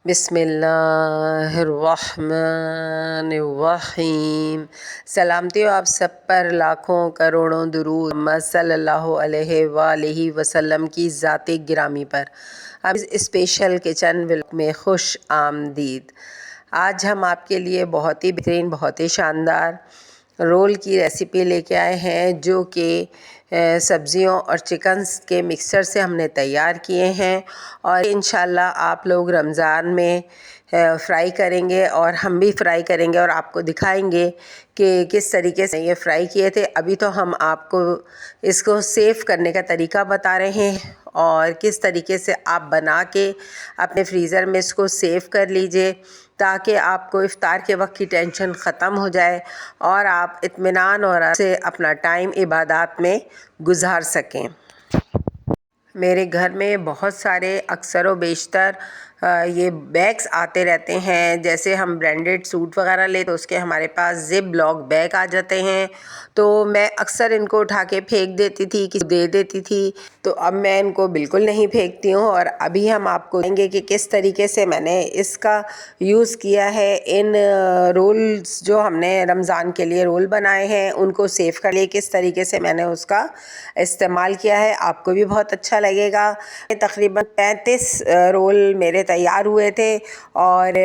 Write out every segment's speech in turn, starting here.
बिस्मिल्लाहिर्रहमानिर्रहीम। सलामती हो आप सब पर, लाखों करोड़ों दुरूद मोहम्मद सल्लल्लाहु अलैहि वसल्लम की ज़ात गिरामी पर। अब इस स्पेशल किचन व्लॉग में खुश आमदीद। आज हम आपके लिए बहुत ही बेहतरीन, बहुत ही शानदार रोल की रेसिपी लेके आए हैं, जो कि सब्ज़ियों और चिकन के मिक्सचर से हमने तैयार किए हैं और इंशाल्लाह आप लोग रमज़ान में फ्राई करेंगे और हम भी फ्राई करेंगे और आपको दिखाएंगे कि किस तरीके से ये फ्राई किए थे। अभी तो हम आपको इसको सेव करने का तरीका बता रहे हैं और किस तरीके से आप बना के अपने फ्रीज़र में इसको सेव कर लीजिए, ताकि आपको इफ़्तार के वक्त की टेंशन ख़त्म हो जाए और आप इत्मीनान और से अपना टाइम इबादत में गुजार सकें। मेरे घर में बहुत सारे अक्सर व बेशतर ये बैग्स आते रहते हैं। जैसे हम ब्रांडेड सूट वगैरह ले तो उसके हमारे पास ज़िप लॉक बैग आ जाते हैं, तो मैं अक्सर इनको उठा के फेंक देती थी, कि दे देती थी। तो अब मैं इनको बिल्कुल नहीं फेंकती हूँ और अभी हम आपको देंगे कि किस तरीके से मैंने इसका यूज़ किया है। इन रोल्स जो हमने रमज़ान के लिए रोल बनाए हैं, उनको सेव कर लिए किस तरीके से मैंने उसका इस्तेमाल किया है, आपको भी बहुत अच्छा लगेगा। तकरीबन 35 रोल मेरे तैयार हुए थे और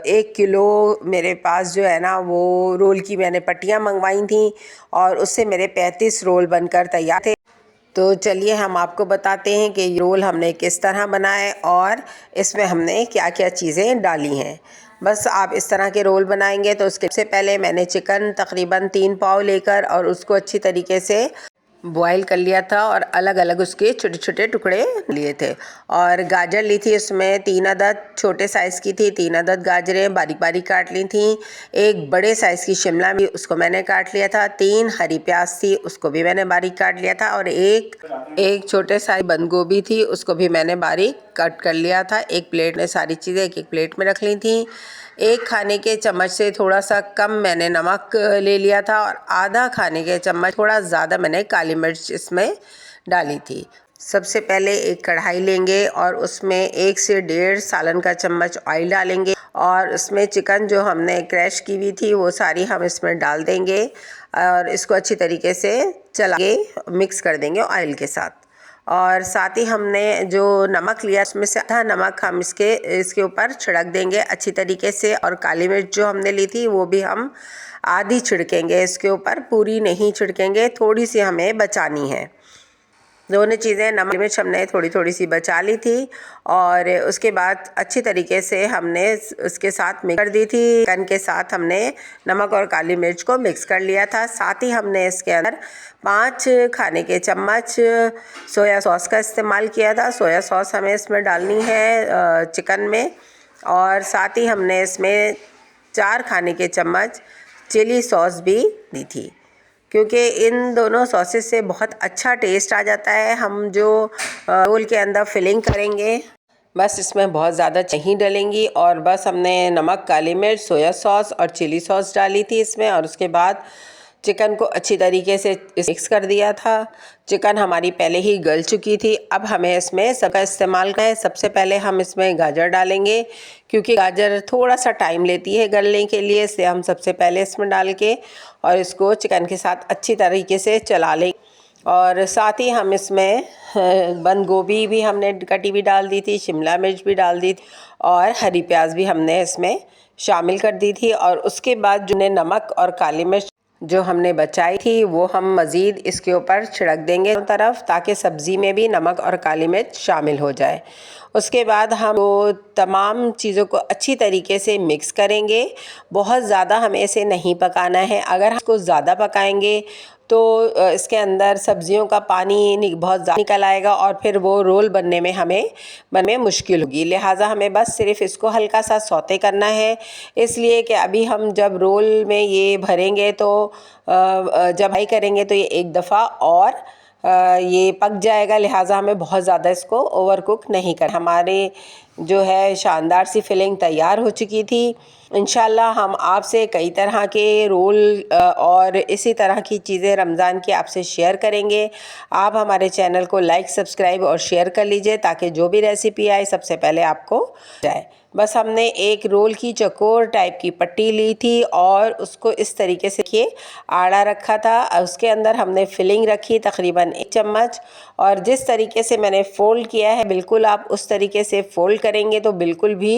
1 किलो मेरे पास जो है ना, वो रोल की मैंने पट्टियाँ मंगवाई थी और उससे मेरे 35 रोल बनकर तैयार थे। तो चलिए हम आपको बताते हैं कि रोल हमने किस तरह बनाए और इसमें हमने क्या क्या चीज़ें डाली हैं। बस आप इस तरह के रोल बनाएंगे तो उसके से पहले मैंने चिकन तकरीबन 3 पाव लेकर और उसको अच्छी तरीके से बॉईल कर लिया था और अलग अलग उसके छोटे छोटे टुकड़े लिए थे। और गाजर ली थी, उसमें 3 अदद छोटे साइज़ की थी, 3 अदद गाजरें बारीक बारीक काट ली थी। एक बड़े साइज़ की शिमला मिर्च, उसको मैंने काट लिया था। 3 हरी प्याज थी, उसको भी मैंने बारीक काट लिया था। और एक छोटे साइज बंद गोभी थी, उसको भी मैंने बारीक कट कर लिया था। एक प्लेट में सारी चीज़ें एक एक प्लेट में रख ली थी। 1 खाने के चम्मच से थोड़ा सा कम मैंने नमक ले लिया था और आधा खाने के चम्मच थोड़ा ज़्यादा मैंने काली मिर्च इसमें डाली थी। सबसे पहले एक कढ़ाई लेंगे और उसमें 1 से 1.5 सालन का चम्मच ऑयल डालेंगे और उसमें चिकन जो हमने क्रैश की हुई थी वो सारी हम इसमें डाल देंगे और इसको अच्छी तरीके से चला के मिक्स कर देंगे ऑयल के साथ। और साथ ही हमने जो नमक लिया उसमें से आधा नमक हम इसके ऊपर छिड़क देंगे अच्छी तरीके से। और काली मिर्च जो हमने ली थी वो भी हम आधी छिड़केंगे इसके ऊपर, पूरी नहीं छिड़केंगे, थोड़ी सी हमें बचानी है। दोनों चीज़ें, नमक मिर्च हमने थोड़ी थोड़ी सी बचा ली थी और उसके बाद अच्छी तरीके से हमने उसके साथ मिक्स कर दी थी। चिकन के साथ हमने नमक और काली मिर्च को मिक्स कर लिया था। साथ ही हमने इसके अंदर 5 खाने के चम्मच सोया सॉस का इस्तेमाल किया था। सोया सॉस हमें इसमें डालनी है चिकन में। और साथ ही हमने इसमें 4 खाने के चम्मच चिली सॉस भी दी थी, क्योंकि इन दोनों सॉसेस से बहुत अच्छा टेस्ट आ जाता है। हम जो रोल के अंदर फिलिंग करेंगे, बस इसमें बहुत ज़्यादा नहीं डलेंगी। और बस हमने नमक, काली मिर्च, सोया सॉस और चिली सॉस डाली थी इसमें और उसके बाद चिकन को अच्छी तरीके से मिक्स कर दिया था। चिकन हमारी पहले ही गल चुकी थी। अब हमें इसमें सबका इस्तेमाल करना है। सबसे पहले हम इसमें गाजर डालेंगे, क्योंकि गाजर थोड़ा सा टाइम लेती है गलने के लिए, इसलिए हम सबसे पहले इसमें डाल के और इसको चिकन के साथ अच्छी तरीके से चला लें। और साथ ही हम इसमें बंद गोभी भी हमने कटी हुई डाल दी थी, शिमला मिर्च भी डाल दी थी और हरी प्याज भी हमने इसमें शामिल कर दी थी। और उसके बाद जो नमक और काली मिर्च जो हमने बचाई थी वो हम मज़ीद इसके ऊपर छिड़क देंगे तरफ, ताकि सब्ज़ी में भी नमक और काली मिर्च शामिल हो जाए। उसके बाद हम वो तमाम चीज़ों को अच्छी तरीके से मिक्स करेंगे। बहुत ज़्यादा हमें इसे नहीं पकाना है। अगर हम इसको ज़्यादा पकाएंगे तो इसके अंदर सब्जियों का पानी बहुत ज़्यादा निकल आएगा और फिर वो रोल बनने में मुश्किल होगी। लिहाजा हमें बस सिर्फ इसको हल्का सा सौते करना है, इसलिए कि अभी हम जब रोल में ये भरेंगे तो जब फ्राई करेंगे तो ये एक दफ़ा और ये पक जाएगा। लिहाजा हमें बहुत ज़्यादा इसको ओवर कुक नहीं करना। हमारे जो है शानदार सी फिलिंग तैयार हो चुकी थी। इंशाल्लाह हम आपसे कई तरह के रोल और इसी तरह की चीज़ें रमज़ान की आपसे शेयर करेंगे। आप हमारे चैनल को लाइक, सब्सक्राइब और शेयर कर लीजिए ताकि जो भी रेसिपी आए सबसे पहले आपको जाए। बस हमने एक रोल की चौकोर टाइप की पट्टी ली थी और उसको इस तरीके से आड़ा रखा था। उसके अंदर हमने फिलिंग रखी तकरीबन 1 चम्मच, और जिस तरीके से मैंने फ़ोल्ड किया है बिल्कुल आप उस तरीके से फ़ोल्ड करेंगे तो बिल्कुल भी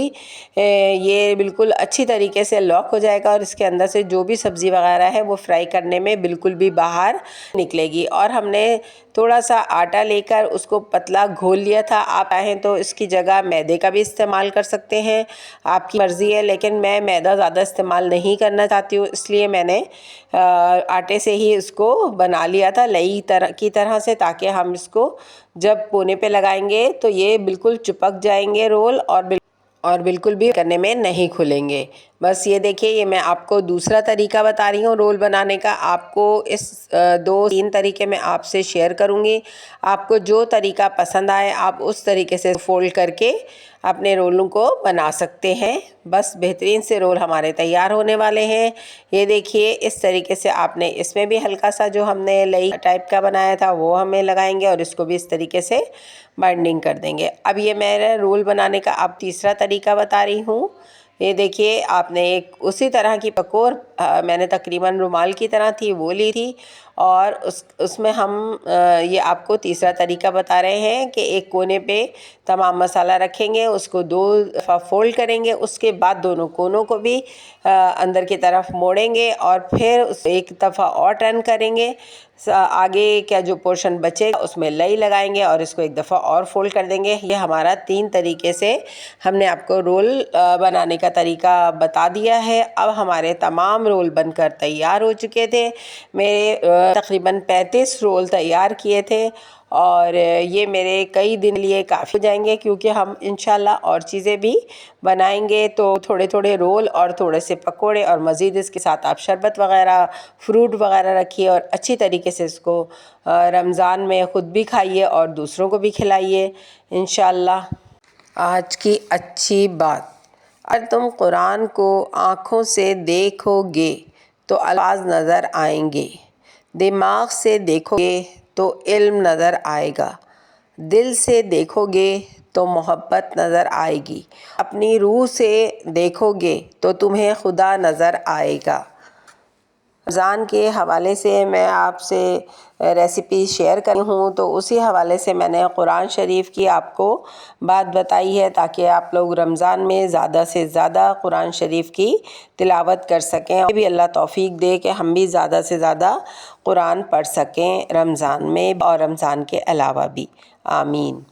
ये बिल्कुल अच्छी तरीके से लॉक हो जाएगा और इसके अंदर से जो भी सब्ज़ी वगैरह है वो फ्राई करने में बिल्कुल भी बाहर निकलेगी। और हमने थोड़ा सा आटा लेकर उसको पतला घोल लिया था। आप चाहें तो इसकी जगह मैदे का भी इस्तेमाल कर सकते हैं, आपकी मर्ज़ी है, लेकिन मैं मैदा ज़्यादा इस्तेमाल नहीं करना चाहती हूँ, इसलिए मैंने आटे से ही इसको बना लिया था लई तरह से, ताकि हम इसको जब कोने पे लगाएंगे तो ये बिल्कुल चिपक जाएंगे रोल और बिल्कुल भी करने में नहीं खुलेंगे। बस ये देखिए, ये मैं आपको दूसरा तरीका बता रही हूँ रोल बनाने का। आपको इस 2-3 तरीके मैं आपसे शेयर करूँगी। आपको जो तरीका पसंद आए आप उस तरीके से फ़ोल्ड करके अपने रोलों को बना सकते हैं। बस बेहतरीन से रोल हमारे तैयार होने वाले हैं। ये देखिए, इस तरीके से आपने इसमें भी हल्का सा जो हमने लई टाइप का बनाया था वो हमें लगाएंगे और इसको भी इस तरीके से बाइंडिंग कर देंगे। अब ये मेरा रोल बनाने का अब तीसरा तरीका बता रही हूँ। ये देखिए, आपने एक उसी तरह की पकोर मैंने तकरीबन रुमाल की तरह थी वो ली थी, और उसमें हम ये आपको तीसरा तरीका बता रहे हैं कि एक कोने पे तमाम मसाला रखेंगे, उसको 2 दफ़ा फ़ोल्ड करेंगे, उसके बाद दोनों कोनों को भी अंदर की तरफ मोड़ेंगे और फिर उस एक दफ़ा और टर्न करेंगे। आगे क्या जो पोर्शन बचेगा उसमें लई लगाएंगे और इसको एक दफ़ा और फ़ोल्ड कर देंगे। ये हमारा 3 तरीके से हमने आपको रोल बनाने का तरीका बता दिया है। अब हमारे तमाम रोल बनकर तैयार हो चुके थे। मेरे तकरीबन 35 रोल तैयार किए थे और ये मेरे कई दिन लिए काफ़ी हो जाएंगे, क्योंकि हम इंशाल्लाह और चीज़ें भी बनाएंगे। तो थोड़े थोड़े रोल और थोड़े से पकोड़े और मज़ीद इसके साथ आप शरबत वग़ैरह, फ्रूट वग़ैरह रखिए और अच्छी तरीके से इसको रमज़ान में ख़ुद भी खाइए और दूसरों को भी खिलाइए इंशाल्लाह। आज की अच्छी बात, अगर तुम कुरान को आँखों से देखोगे तो अल्फाज नज़र आएंगे, दिमाग से देखोगे तो इल्म नज़र आएगा, दिल से देखोगे तो मोहब्बत नज़र आएगी, अपनी रूह से देखोगे तो तुम्हें खुदा नज़र आएगा। रमज़ान के हवाले से मैं आपसे रेसिपी शेयर करी हूँ, तो उसी हवाले से मैंने कुरान शरीफ की आपको बात बताई है ताकि आप लोग रमज़ान में ज़्यादा से ज़्यादा कुरान शरीफ की तिलावत कर सकें। भी अल्लाह तौफीक दे कि हम भी ज़्यादा से ज़्यादा कुरान पढ़ सकें रमज़ान में और रमज़ान के अलावा भी, आमीन।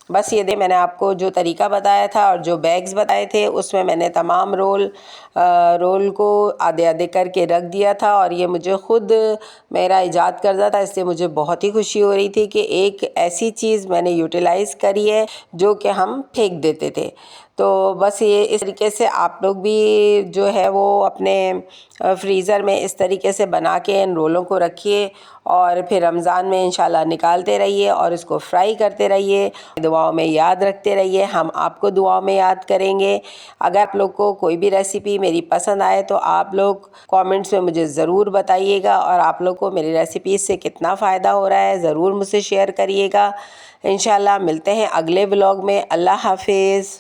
बस ये मैंने आपको जो तरीका बताया था और जो बैग्स बताए थे उसमें मैंने तमाम रोल को आधे आधे करके रख दिया था, और ये मुझे ख़ुद मेरा इजाद करदा था, इसलिए मुझे बहुत ही खुशी हो रही थी कि एक ऐसी चीज़ मैंने यूटिलाइज़ करी है जो कि हम फेंक देते थे। तो बस ये इस तरीके से आप लोग भी जो है वो अपने फ्रीज़र में इस तरीके से बना के इन रोलों को रखिए और फिर रमज़ान में इंशाल्लाह निकालते रहिए और इसको फ्राई करते रहिए। दुआओं में याद रखते रहिए, हम आपको दुआओं में याद करेंगे। अगर आप लोग को कोई भी रेसिपी मेरी पसंद आए तो आप लोग कमेंट्स में मुझे ज़रूर बताइएगा, और आप लोग को मेरी रेसिपी से कितना फ़ायदा हो रहा है ज़रूर मुझसे शेयर करिएगा। इंशाल्लाह मिलते हैं अगले व्लॉग में। अल्लाह हाफिज़।